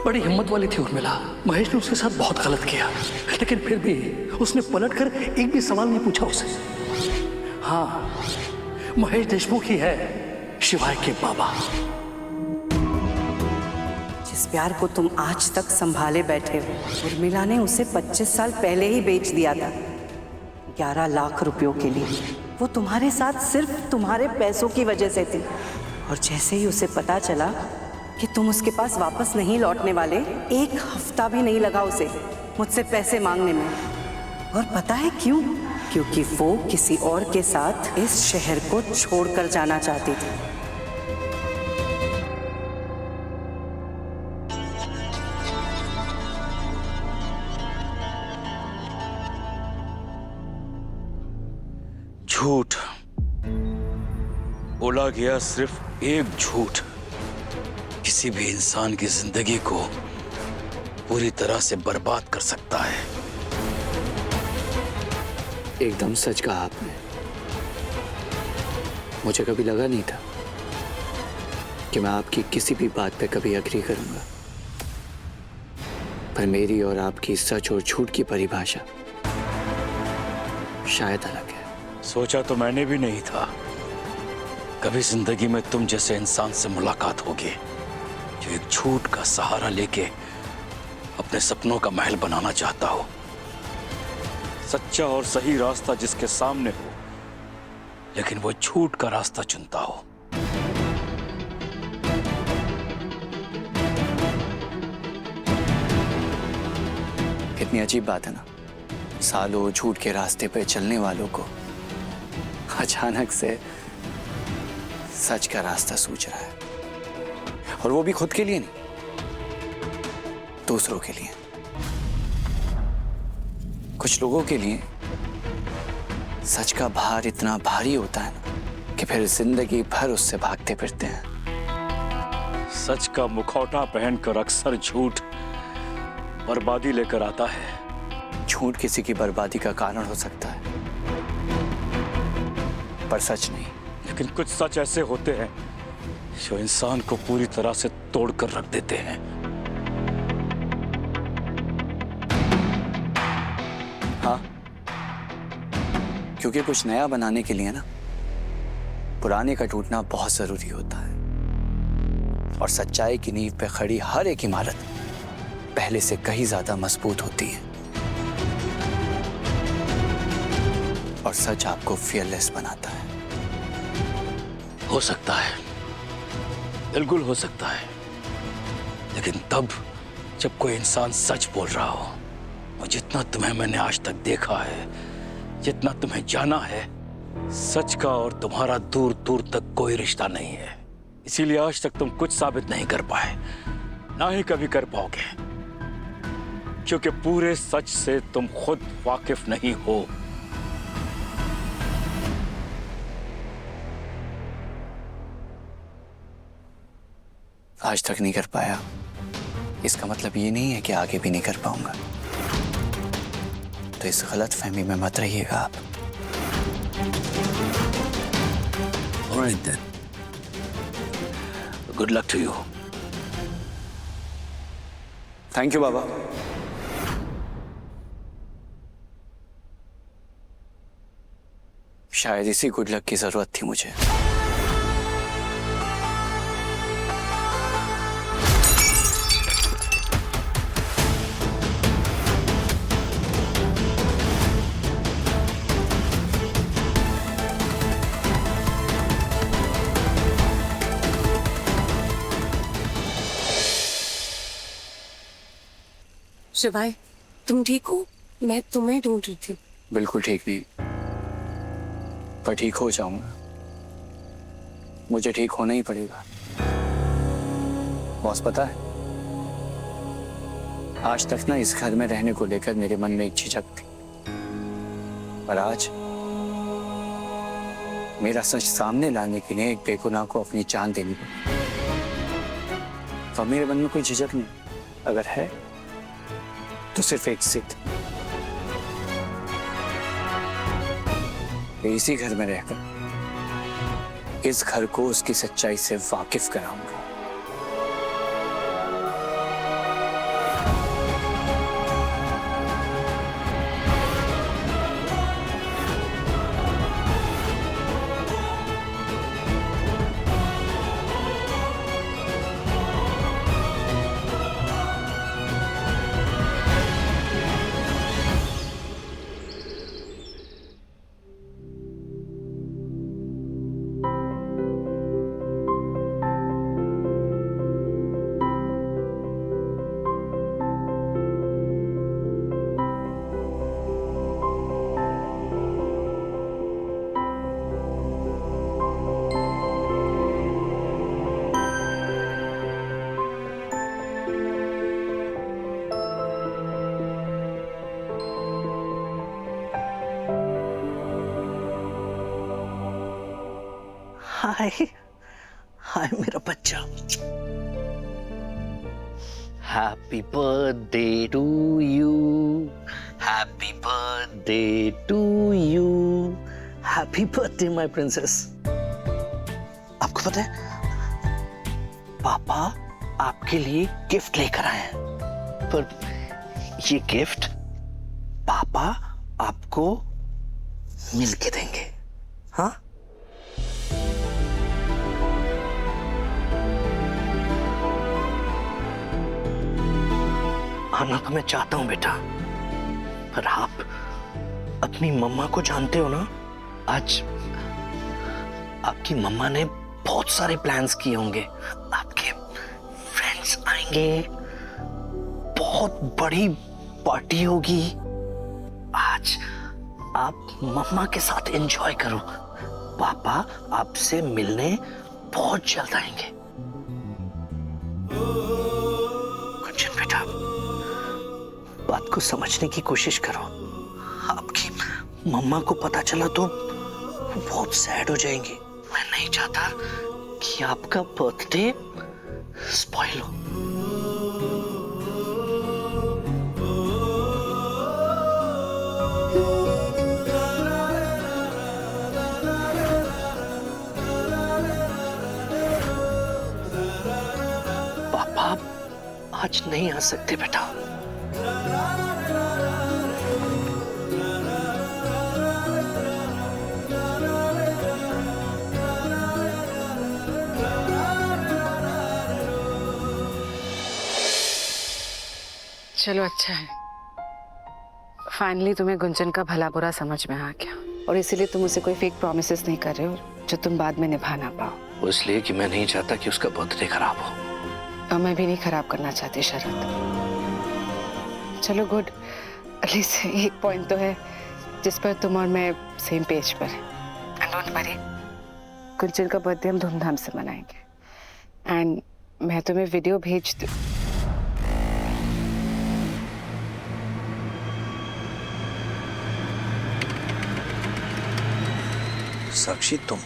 बड़ी हिम्मत वाली थी उर्मिला। महेश ने उसके साथ बहुत गलत किया, लेकिन फिर भी उसने पलटकर एक भी सवाल नहीं पूछा उसे। हाँ, महेश देशमुख ही है शिवाय के बाबा। जिस प्यार को तुम आज तक संभाले बैठे हो, उर्मिला ने उसे 25 साल पहले ही बेच दिया था 11 लाख रुपयों के लिए। वो तुम्हारे साथ सिर्फ तुम्हारे पैसों की वजह से थी, और जैसे ही उसे पता चला कि तुम उसके पास वापस नहीं लौटने वाले, 1 हफ्ता भी नहीं लगा उसे मुझसे पैसे मांगने में। और पता है क्यों? क्योंकि वो किसी और के साथ इस शहर को छोड़कर जाना चाहती थी। झूठ बोला गया, सिर्फ एक झूठ किसी भी इंसान की जिंदगी को पूरी तरह से बर्बाद कर सकता है। एकदम सच कहा आपने। मुझे कभी लगा नहीं था कि मैं आपकी किसी भी बात पे कभी अग्री करूंगा, पर मेरी और आपकी सच और झूठ की परिभाषा शायद अलग है। सोचा तो मैंने भी नहीं था कभी जिंदगी में तुम जैसे इंसान से मुलाकात होगी, जो एक झूठ का सहारा लेके अपने सपनों का महल बनाना चाहता हो। सच्चा और सही रास्ता जिसके सामने हो, लेकिन वो झूठ का रास्ता चुनता हो। कितनी अजीब बात है ना, सालों झूठ के रास्ते पे चलने वालों को अचानक से सच का रास्ता सूझ रहा है, और वो भी खुद के लिए नहीं, दूसरों के लिए। कुछ लोगों के लिए सच का भार इतना भारी होता है ना कि फिर जिंदगी भर उससे भागते फिरते हैं। सच का मुखौटा पहनकर अक्सर झूठ बर्बादी लेकर आता है। झूठ किसी की बर्बादी का कारण हो सकता है, पर सच नहीं। लेकिन कुछ सच ऐसे होते हैं जो इंसान को पूरी तरह से तोड़कर रख देते हैं। हाँ, क्योंकि कुछ नया बनाने के लिए ना पुराने का टूटना बहुत जरूरी होता है, और सच्चाई की नींव पे खड़ी हर एक इमारत पहले से कहीं ज्यादा मजबूत होती है। और सच आपको फियरलेस बनाता है। हो सकता है, बिल्कुल हो सकता है, लेकिन तब जब कोई इंसान सच बोल रहा हो। और जितना तुम्हें मैंने आज तक देखा है, जितना तुम्हें जाना है, सच का और तुम्हारा दूर दूर तक कोई रिश्ता नहीं है। इसीलिए आज तक तुम कुछ साबित नहीं कर पाए, ना ही कभी कर पाओगे, क्योंकि पूरे सच से तुम खुद वाकिफ नहीं हो। आज तक नहीं कर पाया, इसका मतलब ये नहीं है कि आगे भी नहीं कर पाऊंगा। तो इस गलत फहमी में मत रहिएगा आप। Alright then. Good luck to you. Thank you बाबा। शायद इसी गुड लक की जरूरत थी मुझे। शिवाय, तुम ठीक हो? मैं तुम्हें ढूंढ रही थी। बिल्कुल ठीक नहीं, पर ठीक हो जाऊंगा। मुझे ठीक होना ही पड़ेगा। बॉस, पता है, आज तक ना इस घर में रहने को लेकर मेरे मन में एक झिझक थी, पर आज मेरा सच सामने लाने के लिए एक बेगुनाह को अपनी जान देनी पड़ी। तो मेरे मन में कोई झिझक नहीं, अगर है तो सिर्फ एक जिद। इसी घर में रहकर इस घर को उसकी सच्चाई से वाकिफ कराऊंगा। हाय हाय मेरा बच्चा। Happy birthday to you, happy birthday to you, happy birthday my princess. आपको पता है पापा आपके लिए गिफ्ट लेकर आए हैं, पर ये गिफ्ट पापा आपको मिलके देंगे। हाँ, आना तो मैं चाहता हूं बेटा, पर आप अपनी मम्मा को जानते हो ना। आज आपकी मम्मा ने बहुत सारे प्लान्स किए होंगे, आपके फ्रेंड्स आएंगे, बहुत बड़ी पार्टी होगी। आज आप मम्मा के साथ एंजॉय करो, पापा आपसे मिलने बहुत जल्द आएंगे। कुंचन बेटा, बात को समझने की कोशिश करो। आपकी मम्मा को पता चला तो वो बहुत सैड हो जाएंगी। मैं नहीं चाहता कि आपका बर्थडे स्पॉइल हो। पापा आज नहीं आ सकते बेटा। चलो अच्छा है, फाइनली तुम्हें गुंजन का भला बुरा समझ में आ गया, और इसीलिए तुम उसे कोई फेक प्रॉमिसेस नहीं कर रहे हो जो तुम बाद में निभा ना पाओ। वो इसलिए कि मैं नहीं चाहता कि उसका बर्थडे खराब हो। और मैं भी नहीं खराब करना चाहती शरद। चलो गुड, एटलीस्ट एक पॉइंट तो है जिस पर तुम और मैं सेम पेज पर हैं। एंड डोंट वरी, गुंजन का बर्थडे हम धूमधाम से मनाएंगे। एंड मैं तुम्हें वीडियो भेज दूँ। साक्षी तुम